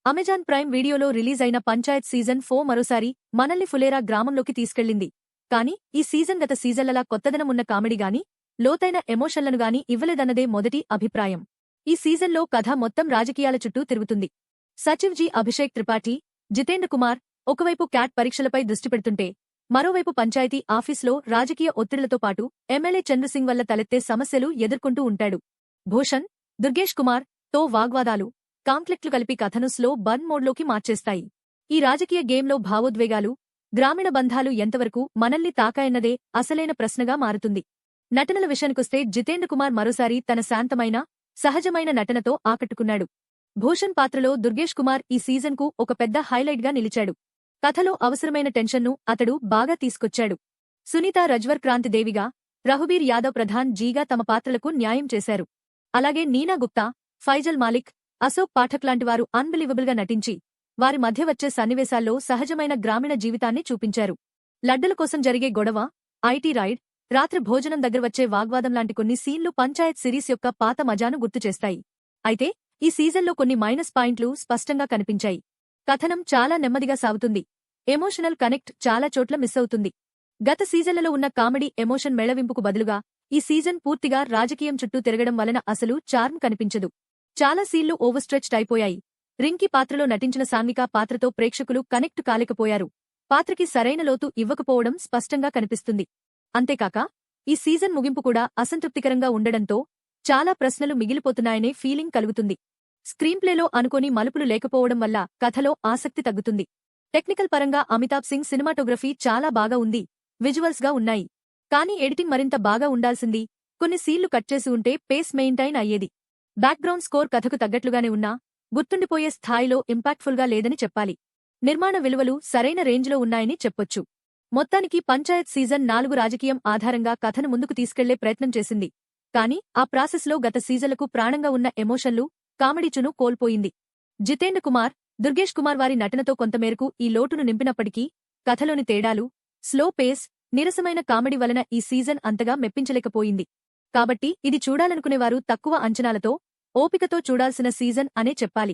Amazon prime వీడియోలో release అయిన Panchayat season 4 మరోసారి మనల్ని ఫులేరా గ్రామంలోకి తీసుకెళ్లింది. కానీ ఈ సీజన్ గత సీజన్లలా కొత్తదనమున్న కామెడీగాని, లోతైన ఎమోషన్లను గాని ఇవ్వలేదన్నదే మొదటి అభిప్రాయం. ఈ సీజన్లో కథ మొత్తం రాజకీయాల చుట్టూ తిరుగుతుంది. సచివ్ జి అభిషేక్ త్రిపాఠి, జితేంద్ర కుమార్ ఒకవైపు క్యాట్ పరీక్షలపై దృష్టి పెడుతుంటే, మరోవైపు పంచాయతీ ఆఫీస్లో రాజకీయ ఒత్తిళ్లతో పాటు ఎమ్మెల్యే చంద్రసింగ్ వల్ల తలెత్తే సమస్యలు ఎదుర్కొంటూ ఉంటాడు. భూషణ్, దుర్గేష్ కుమార్ తో వాగ్వాదాలు, కాన్ఫ్లిక్ట్లు కలిపి కథను స్లో బర్న్ మోడ్లోకి మార్చేస్తాయి. ఈ రాజకీయ గేమ్లో భావోద్వేగాలు, గ్రామీణ బంధాలు ఎంతవరకు మనల్ని తాకాయన్నదే అసలైన ప్రశ్నగా మారుతుంది. నటనల విషయానికొస్తే జితేంద్ర కుమార్ మరోసారి తన శాంతమైన, సహజమైన నటనతో ఆకట్టుకున్నాడు. భూషణ్ పాత్రలో దుర్గేష్ కుమార్ ఈ సీజన్కు ఒక పెద్ద హైలైట్గా నిలిచాడు. కథలో అవసరమైన టెన్షన్ను అతడు బాగా తీసుకొచ్చాడు. సునీత రజ్వర్ క్రాంతిదేవిగా, రఘుబీర్ యాదవ్ ప్రధాన్ జీగా తమ పాత్రలకు న్యాయం చేశారు. అలాగే నీనా గుప్తా, ఫైజల్ మాలిక్, అశోక్ పాఠక్ లాంటివారు అన్బిలీవబుల్గా నటించి, వారి మధ్య వచ్చే సన్నివేశాల్లో సహజమైన గ్రామీణ జీవితాన్ని చూపించారు. లడ్డల కోసం జరిగే గొడవ, ఐటీ రైడ్, రాత్రి భోజనం దగ్గర వచ్చే వాగ్వాదం లాంటి కొన్ని సీన్లు పంచాయత్ సిరీస్ యొక్క పాత మజాను గుర్తుచేస్తాయి. అయితే ఈ సీజన్లో కొన్ని మైనస్ పాయింట్లు స్పష్టంగా కనిపించాయి. కథనం చాలా నెమ్మదిగా సాగుతుంది. ఎమోషనల్ కనెక్ట్ చాలా చోట్ల మిస్ అవుతుంది. గత సీజన్లలో ఉన్న కామెడీ ఎమోషన్ మెళవింపుకు బదులుగా ఈ సీజన్ పూర్తిగా రాజకీయం చుట్టూ తిరగడం వలన అసలు చార్మ్ కనిపించదు. చాలా సీన్లు ఓవర్స్ట్రెచ్డ్ అయిపోయాయి. రింకీ పాత్రలో నటించిన సాన్విక పాత్రతో ప్రేక్షకులు కనెక్ట్ కాలేకపోయారు. పాత్రకి సరైన లోతు ఇవ్వకపోవడం స్పష్టంగా కనిపిస్తుంది. అంతేకాక ఈ సీజన్ ముగింపు కూడా అసంతృప్తికరంగా ఉండడంతో చాలా ప్రశ్నలు మిగిలిపోతున్నాయనే ఫీలింగ్ కలుగుతుంది. స్క్రీన్ప్లేలో అనుకోని మలుపులు లేకపోవడం వల్ల కథలో ఆసక్తి తగ్గుతుంది. టెక్నికల్ పరంగా అమితాబ్ సింగ్ సినిమాటోగ్రఫీ చాలా బాగా ఉంది, విజువల్స్గా ఉన్నాయి. కానీ ఎడిటింగ్ మరింత బాగా ఉండాల్సింది. కొన్ని సీన్లు కట్ చేసి ఉంటే పేస్ మెయింటైన్ అయ్యేది. బ్యాక్గ్రౌండ్ స్కోర్ కథకు తగ్గట్లుగానే ఉన్నా, గుర్తుండిపోయే స్థాయిలో ఇంపాక్ట్ఫుల్గా లేదని చెప్పాలి. నిర్మాణ విలువలు సరైన రేంజ్లో ఉన్నాయని చెప్పొచ్చు. మొత్తానికి పంచాయత్ సీజన్ 4 రాజకీయం ఆధారంగా కథను ముందుకు తీసుకెళ్లే ప్రయత్నం చేసింది. కానీ ఆ ప్రాసెస్లో గత సీజన్లకు ప్రాణంగా ఉన్న ఎమోషన్లు, కామెడీచును కోల్పోయింది. జితేంద్ర కుమార్, దుర్గేష్ కుమార్ వారి నటనతో కొంతమేరకు ఈ లోటును నింపినప్పటికీ, కథలోని తేడాలు, స్లో పేస్, నీరసమైన కామెడీ వలన ఈ సీజన్ అంతగా మెప్పించలేకపోయింది. కాబట్టి ఇది చూడాలనుకునేవారు తక్కువ అంచనాలతో, ఓపికతో చూడాల్సిన సీజన్ అనే చెప్పాలి.